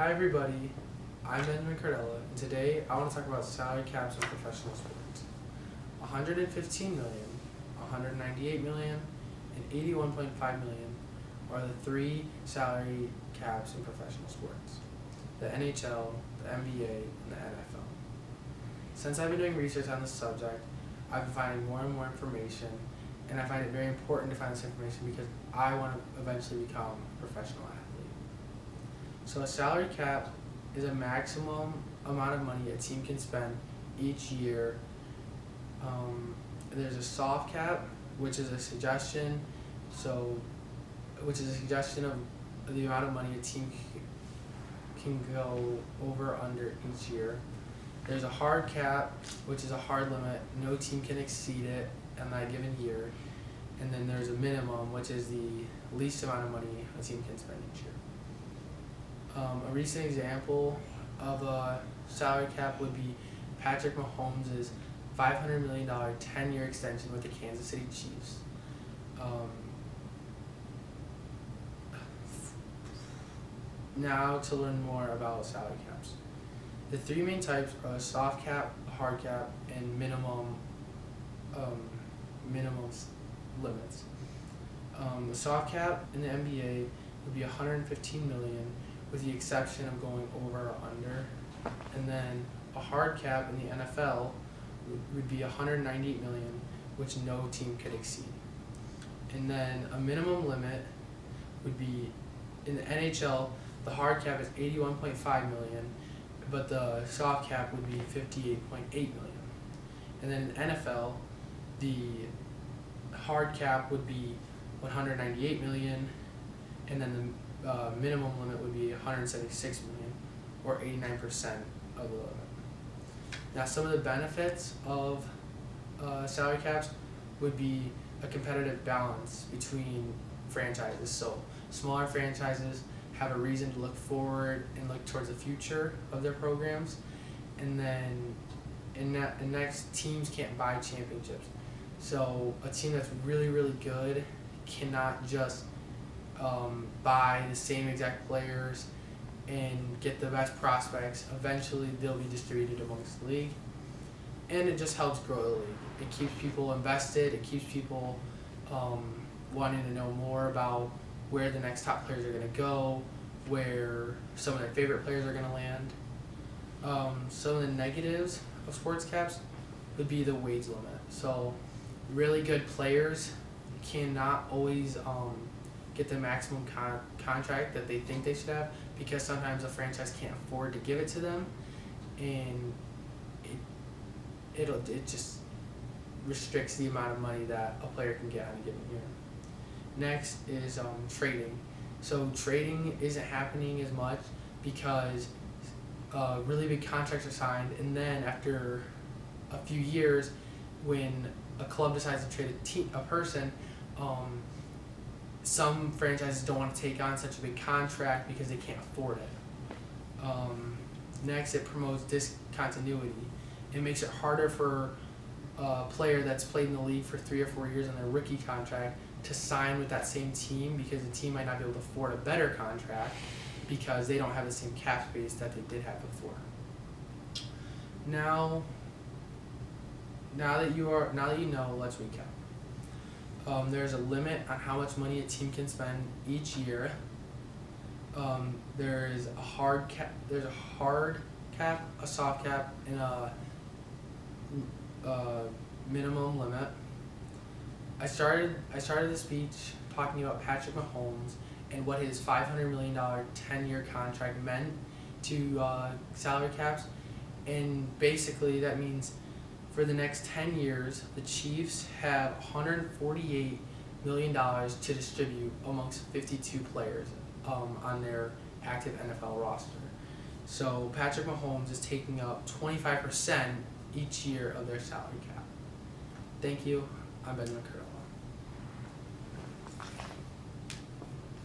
Hi everybody, I'm Cardella, and today I want to talk about salary caps in professional sports. 115 million, 198 million, and 81.5 million are the three salary caps in professional sports: the NHL, the NBA, and the NFL. Since I've been doing research on this subject, I've been finding more and more information, and I find it very important to find this information because I want to eventually become a professional athlete. So a salary cap is a maximum amount of money a team can spend each year. There's a soft cap, which is a suggestion. Which is a suggestion of the amount of money a team can go over or under each year. There's a hard cap, which is a hard limit. No team can exceed it in that given year. And then there's a minimum, which is the least amount of money a team can spend each year. A recent example of a salary cap would be Patrick Mahomes' $500 million 10-year extension with the Kansas City Chiefs. Now to learn more about salary caps. The three main types are a soft cap, a hard cap, and minimum limits. The soft cap in the NBA would be $115 million, with the exception of going over or under. And then a hard cap in the NFL would be $198 million, which no team could exceed. And then a minimum limit would be, in the NHL, the hard cap is $81.5 million, but the soft cap would be $58.8 million. And then in NFL, the hard cap would be $198 million, and then the minimum limit would be $176 million, or 89% of the limit. Now, some of the benefits of salary caps would be a competitive balance between franchises. So smaller franchises have a reason to look forward and look towards the future of their programs, and then next, teams can't buy championships. So a team that's really, really good cannot just buy the same exact players and get the best prospects. Eventually they'll be distributed amongst the league, and it just helps grow the league. It keeps people invested, it keeps people wanting to know more about where the next top players are going to go, where some of their favorite players are going to land. Some of the negatives of sports caps would be the wage limit. So really good players cannot always get the maximum contract that they think they should have, because sometimes a franchise can't afford to give it to them, and it just restricts the amount of money that a player can get on a given year. Next is trading. So trading isn't happening as much because really big contracts are signed, and then after a few years, when a club decides to trade a person, some franchises don't want to take on such a big contract because they can't afford it. Next, it promotes discontinuity. It makes it harder for a player that's played in the league for 3 or 4 years on their rookie contract to sign with that same team, because the team might not be able to afford a better contract because they don't have the same cap space that they did have before. Now that you know, let's recap. There's a limit on how much money a team can spend each year. There's a hard cap, a soft cap, and a minimum limit. I started the speech talking about Patrick Mahomes and what his $500 million 10-year contract meant to salary caps, and basically that means for the next 10 years, the Chiefs have $148 million to distribute amongst 52 players on their active NFL roster. So Patrick Mahomes is taking up 25% each year of their salary cap. Thank you. I'm Ben McCurl.